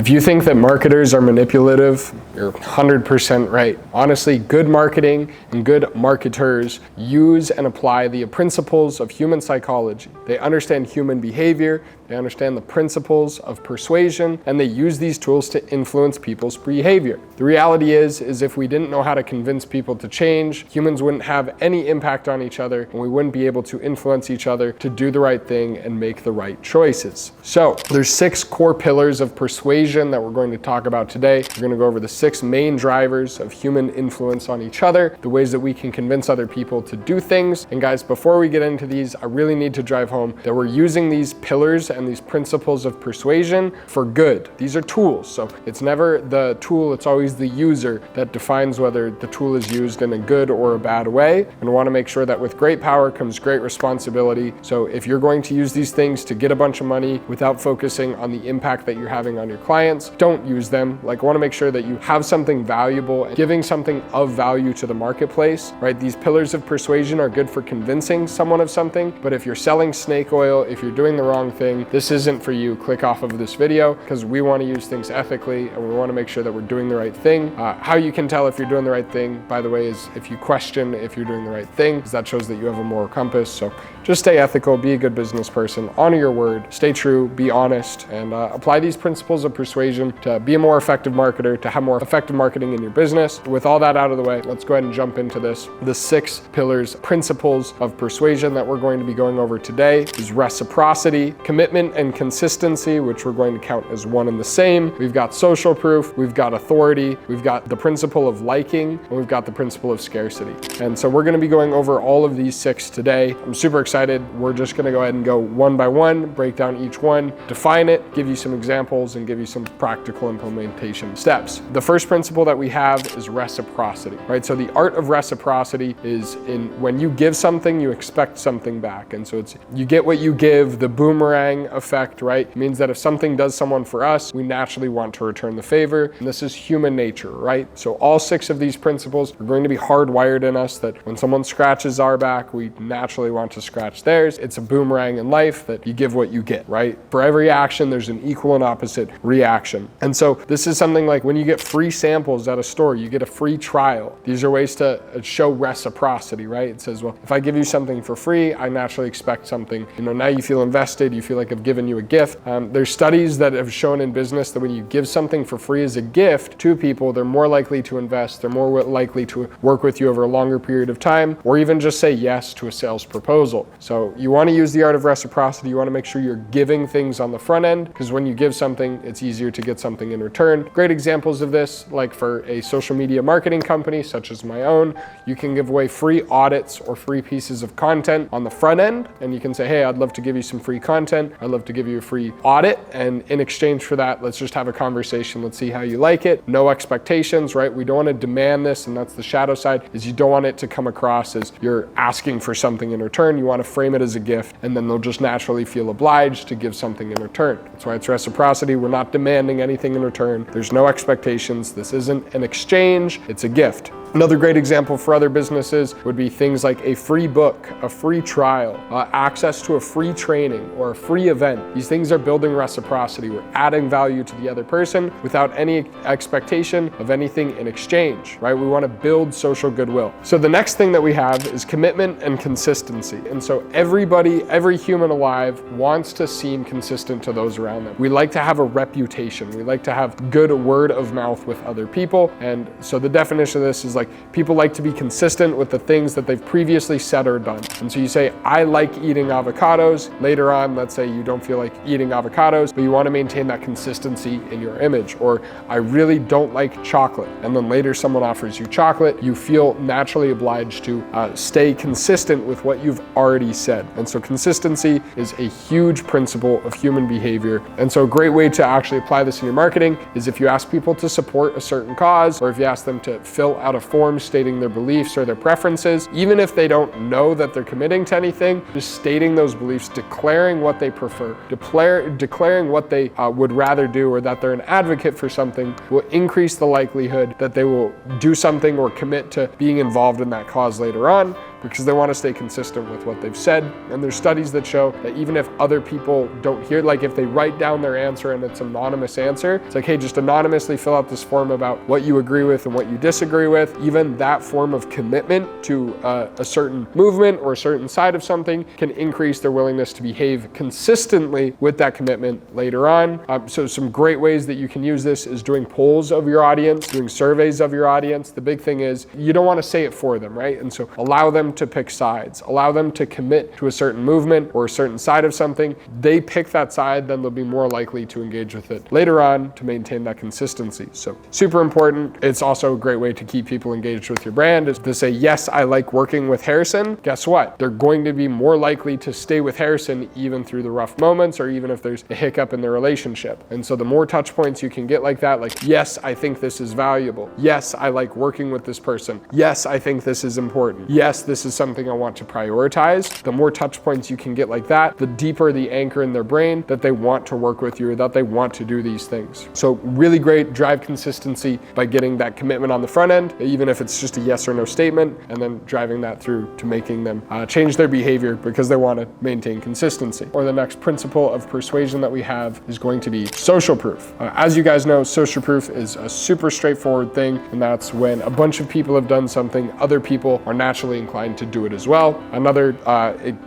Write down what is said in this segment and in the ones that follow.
If you think that marketers are manipulative, you're 100% right. Honestly, good marketing and good marketers use and apply the principles of human psychology. They understand human behavior, they understand the principles of persuasion, and they use these tools to influence people's behavior. The reality is if we didn't know how to convince people to change, humans wouldn't have any impact on each other, and we wouldn't be able to influence each other to do the right thing and make the right choices. So there's 6 core pillars of persuasion that we're going to talk about today. We're going to go over the 6 main drivers of human influence on each other, the ways that we can convince other people to do things. And guys, before we get into these, I really need to drive home that we're using these pillars and these principles of persuasion for good. These are tools, so it's never the tool, it's always the user that defines whether the tool is used in a good or a bad way. And we want to make sure that with great power comes great responsibility. So if you're going to use these things to get a bunch of money without focusing on the impact that you're having on your clients, don't use them. Like, I want to make sure that you have something valuable and giving something of value to the marketplace, right? These pillars of persuasion are good for convincing someone of something, but if you're selling snake oil, if you're doing the wrong thing, this isn't for you. Click off of this video, because we want to use things ethically and we want to make sure that we're doing the right thing. How you can tell if you're doing the right thing, by the way, is if you question if you're doing the right thing, because that shows that you have a moral compass. So just stay ethical, be a good business person, honor your word, stay true, be honest, and apply these principles of persuasion to be a more effective marketer, to have more effective marketing in your business. With all that out of the way, let's go ahead and jump into this. The 6 pillars, principles of persuasion that we're going to be going over today is reciprocity, commitment and consistency, which we're going to count as one and the same. We've got social proof, we've got authority, we've got the principle of liking, and we've got the principle of scarcity. And so we're going to be going over all of these 6 today. I'm super excited. We're just going to go ahead and go one by one, break down each one, define it, give you some examples, and give you some practical implementation steps. The first principle that we have is reciprocity, right? So the art of reciprocity is when you give something, you expect something back. And so it's, you get what you give, the boomerang effect, right? It means that if something does someone for us, we naturally want to return the favor. And this is human nature, right? So all 6 of these principles are going to be hardwired in us, that when someone scratches our back, we naturally want to scratch theirs. It's a boomerang in life that you give what you get, right? For every action, there's an equal and opposite reaction. And so this is something like when you get free samples at a store, you get a free trial. These are ways to show reciprocity, right? It says, well, if I give you something for free, I naturally expect something. Now you feel invested, you feel like I've given you a gift. There's studies that have shown in business that when you give something for free as a gift to people, they're more likely to invest, they're more likely to work with you over a longer period of time, or even just say yes to a sales proposal. So you want to use the art of reciprocity. You want to make sure you're giving things on the front end, because when you give something, it's easier to get something in return. Great examples of this, like for a social media marketing company such as my own, you can give away free audits or free pieces of content on the front end, and you can say, hey, I'd love to give you some free content, I'd love to give you a free audit, and in exchange for that, let's just have a conversation, let's see how you like it. No expectations, right? We don't want to demand this, and that's the shadow side, is you don't want it to come across as you're asking for something in return. You want to frame it as a gift, and then they'll just naturally feel obliged to give something in return. That's why it's reciprocity. We're not demanding anything in return. There's no expectations. This isn't an exchange, it's a gift. Another great example for other businesses would be things like a free book, a free trial, access to a free training or a free event. These things are building reciprocity. We're adding value to the other person without any expectation of anything in exchange, right? We want to build social goodwill. So the next thing that we have is commitment and consistency. And so everybody, every human alive wants to seem consistent to those around them. We like to have a reputation. We like to have good word of mouth with other people. And so the definition of this is like, people like to be consistent with the things that they've previously said or done. And so you say, I like eating avocados. Later on, let's say you don't feel like eating avocados, but you want to maintain that consistency in your image. Or I really don't like chocolate. And then later someone offers you chocolate. You feel naturally obliged to stay consistent with what you've already said. And so consistency is a huge principle of human behavior. And so a great way to actually apply this in your marketing is if you ask people to support a certain cause, or if you ask them to fill out a form stating their beliefs or their preferences, even if they don't know that they're committing to anything, just stating those beliefs, declaring what they prefer, declaring what they would rather do, or that they're an advocate for something, will increase the likelihood that they will do something or commit to being involved in that cause later on. because they want to stay consistent with what they've said. And there's studies that show that even if other people don't hear, like if they write down their answer and it's an anonymous answer, it's like, hey, just anonymously fill out this form about what you agree with and what you disagree with. Even that form of commitment to a certain movement or a certain side of something can increase their willingness to behave consistently with that commitment later on. So some great ways that you can use this is doing polls of your audience, doing surveys of your audience. The big thing is you don't want to say it for them, right? And so allow them to pick sides, allow them to commit to a certain movement or a certain side of something. They pick that side, then they'll be more likely to engage with it later on to maintain that consistency. So super important. It's also a great way to keep people engaged with your brand is to say, yes, I like working with Harrison. Guess what? They're going to be more likely to stay with Harrison even through the rough moments or even if there's a hiccup in their relationship. And so the more touch points you can get like that, like, yes, I think this is valuable. Yes, I like working with this person. Yes, I think this is important. Yes, this is something I want to prioritize. The more touch points you can get like that, the deeper the anchor in their brain that they want to work with you or that they want to do these things. So really great, drive consistency by getting that commitment on the front end, even if it's just a yes or no statement, and then driving that through to making them change their behavior because they want to maintain consistency. Or the next principle of persuasion that we have is going to be social proof. As you guys know, social proof is a super straightforward thing, and that's when a bunch of people have done something, other people are naturally inclined to do it as well. Another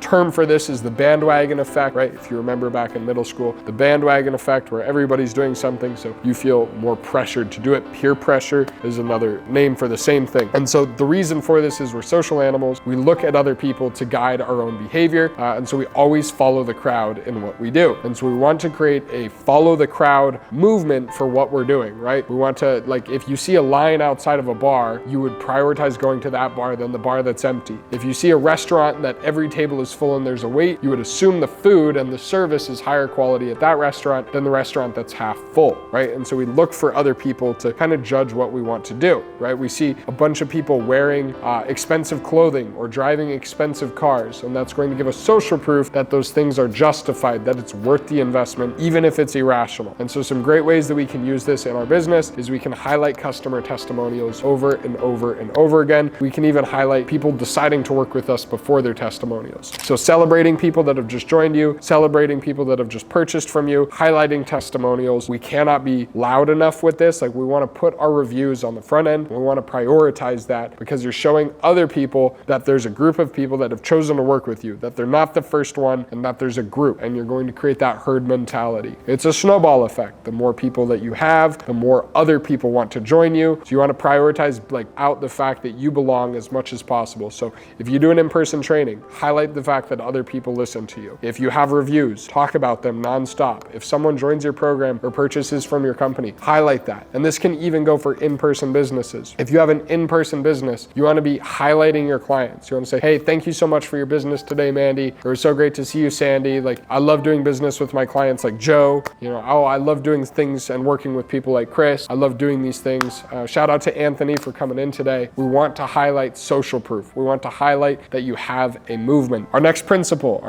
term for this is the bandwagon effect, right? If you remember back in middle school, the bandwagon effect where everybody's doing something, so you feel more pressured to do it. Peer pressure is another name for the same thing. And so the reason for this is we're social animals. We look at other people to guide our own behavior, and so we always follow the crowd in what we do. And so we want to create a follow the crowd movement for what we're doing, right? We want to, like, if you see a line outside of a bar, you would prioritize going to that bar than the bar that's empty. If you see a restaurant that every table is full and there's a wait, you would assume the food and the service is higher quality at that restaurant than the restaurant that's half full, right? And so we look for other people to kind of judge what we want to do, right? We see a bunch of people wearing expensive clothing or driving expensive cars, and that's going to give us social proof that those things are justified, that it's worth the investment, even if it's irrational. And so some great ways that we can use this in our business is we can highlight customer testimonials over and over and over again. We can even highlight people deciding to work with us before their testimonials. So celebrating people that have just joined you, celebrating people that have just purchased from you, highlighting testimonials. We cannot be loud enough with this. Like, we want to put our reviews on the front end. We want to prioritize that because you're showing other people that there's a group of people that have chosen to work with you, that they're not the first one, and that there's a group, and you're going to create that herd mentality. It's a snowball effect. The more people that you have, the more other people want to join you. So you want to prioritize out the fact that you belong as much as possible. So if you do an in-person training, highlight the fact that other people listen to you. If you have reviews, talk about them nonstop. If someone joins your program or purchases from your company, highlight that. And this can even go for in-person businesses. If you have an in-person business, you want to be highlighting your clients. You want to say, hey, thank you so much for your business today, Mandy. It was so great to see you, Sandy. Like, I love doing business with my clients like Joe. Oh, I love doing things and working with people like Chris. I love doing these things. Shout out to Anthony for coming in today. We want to highlight social proof. We want to highlight that you have a movement. Our next principle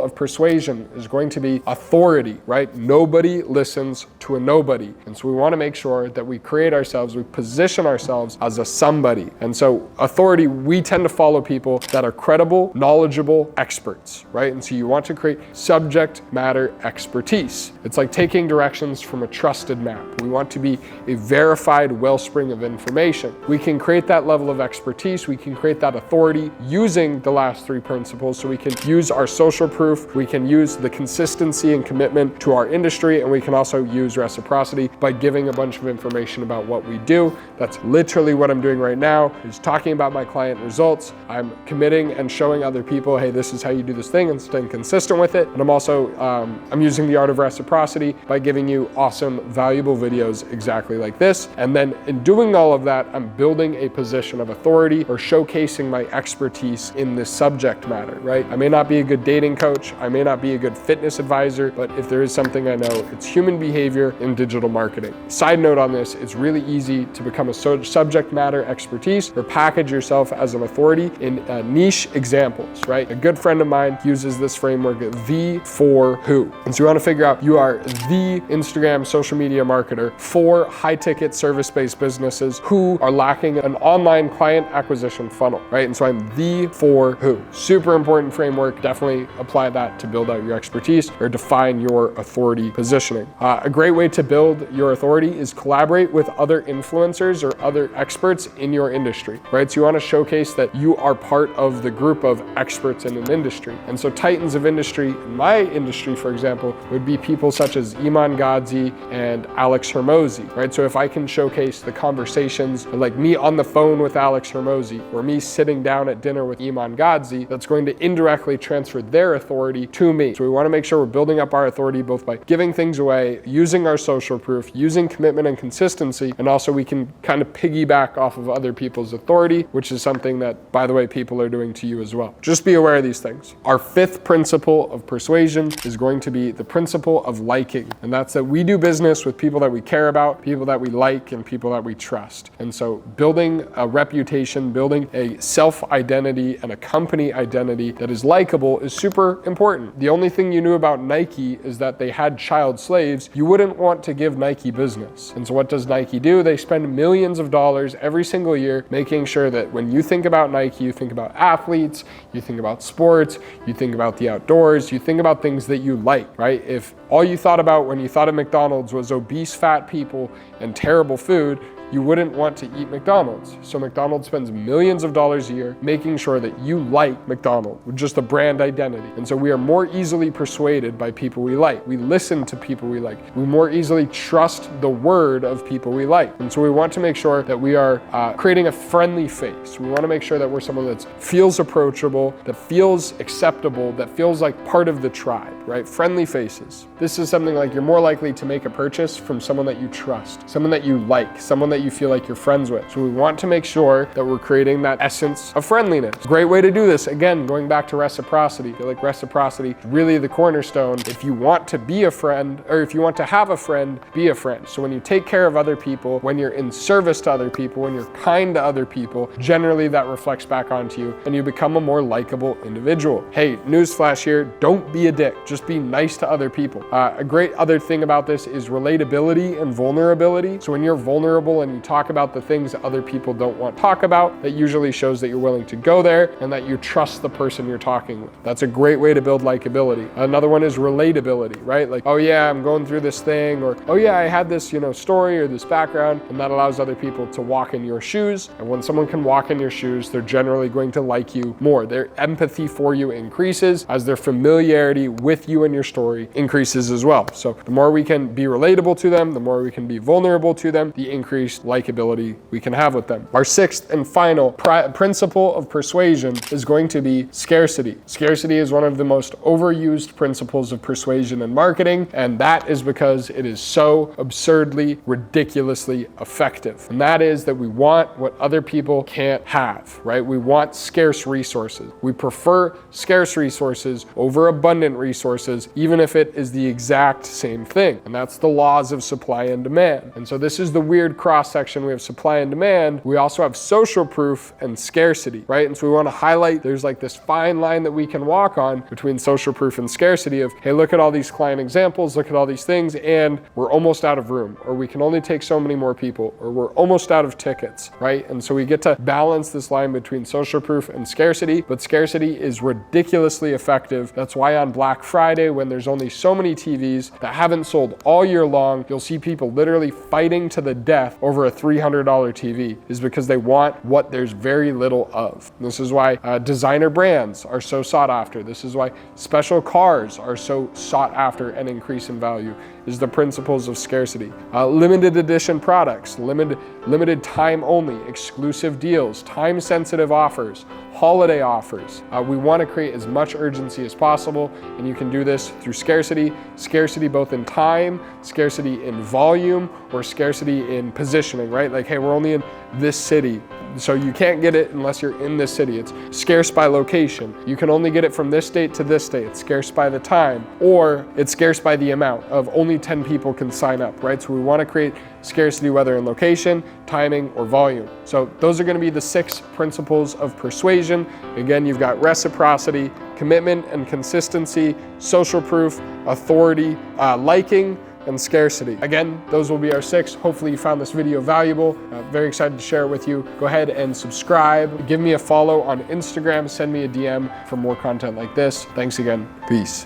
of persuasion is going to be authority, right? Nobody listens to a nobody. And so we want to make sure that we create ourselves, we position ourselves as a somebody. And so authority, we tend to follow people that are credible, knowledgeable experts, right? And so you want to create subject matter expertise. It's like taking directions from a trusted map. We want to be a verified wellspring of information. We can create that level of expertise. We can create that authority using the last three principles. So we can use our social proof. We can use the consistency and commitment to our industry. And we can also use reciprocity by giving a bunch of information about what we do. That's literally what I'm doing right now, is talking about my client results. I'm committing and showing other people, hey, this is how you do this thing, and staying consistent with it. And I'm also, I'm using the art of reciprocity by giving you awesome, valuable videos exactly like this. And then in doing all of that, I'm building a position of authority or showcasing my expertise in this subject matter, right? I may not be a good dating coach. I may not be a good fitness advisor, but if there is something I know, it's human behavior in digital marketing. Side note on this, it's really easy to become a subject matter expertise or package yourself as an authority in niche examples, right? A good friend of mine uses this framework, the for who. And so you want to figure out you are the Instagram social media marketer for high-ticket service-based businesses who are lacking an online client acquisition funnel. right? And so I'm the for who. Super important framework. Definitely apply that to build out your expertise or define your authority positioning. A great way to build your authority is collaborate with other influencers or other experts in your industry, right? So you want to showcase that you are part of the group of experts in an industry. And so titans of industry, in my industry, for example, would be people such as Iman Gadzhi and Alex Hormozi, right? So if I can showcase the conversations, like me on the phone with Alex Hormozi or me sitting down at dinner with Iman Gadzhi, that's going to indirectly transfer their authority to me. So we want to make sure we're building up our authority both by giving things away, using our social proof, using commitment and consistency, and also we can kind of piggyback off of other people's authority, which is something that, by the way, people are doing to you as well. Just be aware of these things. Our fifth principle of persuasion is going to be the principle of liking, and that's that we do business with people that we care about, people that we like, and people that we trust. And so building a reputation, building a self-identity and a company identity that is likable is super important. The only thing you knew about Nike is that they had child slaves. You wouldn't want to give Nike business. And so what does Nike do? They spend millions of dollars every single year making sure that when you think about Nike, you think about athletes, you think about sports, you think about the outdoors, you think about things that you like, right? If all you thought about when you thought of McDonald's was obese fat people and terrible food, you wouldn't want to eat McDonald's. So McDonald's spends millions of dollars a year making sure that you like McDonald's, with just a brand identity. And so we are more easily persuaded by people we like. We listen to people we like. We more easily trust the word of people we like. And so we want to make sure that we are creating a friendly face. We want to make sure that we're someone that feels approachable, that feels acceptable, that feels like part of the tribe, right? Friendly faces. This is something like you're more likely to make a purchase from someone that you trust, someone that you like, someone that you feel like you're friends with. So we want to make sure that we're creating that essence of friendliness. Great way to do this, again, going back to reciprocity. I feel like reciprocity is really the cornerstone. If you want to be a friend, or if you want to have a friend, be a friend. So when you take care of other people, when you're in service to other people, when you're kind to other people, generally that reflects back onto you and you become a more likable individual. Hey, newsflash here, don't be a dick, just be nice to other people. A great other thing about this is relatability and vulnerability. So when you're vulnerable and you talk about the things that other people don't want to talk about, that usually shows that you're willing to go there and that you trust the person you're talking with. That's a great way to build likability. Another one is relatability, right? Like, oh yeah, I'm going through this thing, or oh yeah, I had this, story or this background, and that allows other people to walk in your shoes. And when someone can walk in your shoes, they're generally going to like you more. Their empathy for you increases as their familiarity with you and your story increases as well. So the more we can be relatable to them, the more we can be vulnerable to them, the increased likability we can have with them. Our sixth and final principle of persuasion is going to be scarcity. Scarcity is one of the most overused principles of persuasion and marketing, and that is because it is so absurdly, ridiculously effective. And that is that we want what other people can't have, right? We want scarce resources. We prefer scarce resources over abundant resources, even if it is the exact same thing. And that's the laws of supply and demand. And so this is the weird cross-section. We have supply and demand. We also have social proof and scarcity, right? And so we want to highlight there's like this fine line that we can walk on between social proof and scarcity of, hey, look at all these client examples, look at all these things, and we're almost out of room, or we can only take so many more people, or we're almost out of tickets, right? And so we get to balance this line between social proof and scarcity, but scarcity is ridiculously effective. That's why on Black Friday, when there's only so many TVs that haven't sold all year long, you'll see people literally fighting to the death over a $300 TV, is because they want what there's very little of. This is why designer brands are so sought after. This is why special cars are so sought after and increase in value, is the principles of scarcity. Limited edition products, limited time only, exclusive deals, time-sensitive offers, holiday offers. We want to create as much urgency as possible, and you can do this through scarcity. Scarcity both in time, scarcity in volume, or scarcity in positioning, right? Like, hey, we're only in this city, so you can't get it unless you're in this city. It's scarce by location. You can only get it from this date to this date. It's scarce by the time, or it's scarce by the amount of only 10 people can sign up, right? So we want to create scarcity whether in location, timing, or volume. So those are going to be the 6 principles of persuasion. Again, you've got reciprocity, commitment and consistency, social proof, authority, liking, and scarcity. Again, those will be our 6. Hopefully you found this video valuable. Very excited to share it with you. Go ahead and subscribe. Give me a follow on Instagram. Send me a DM for more content like this. Thanks again. Peace.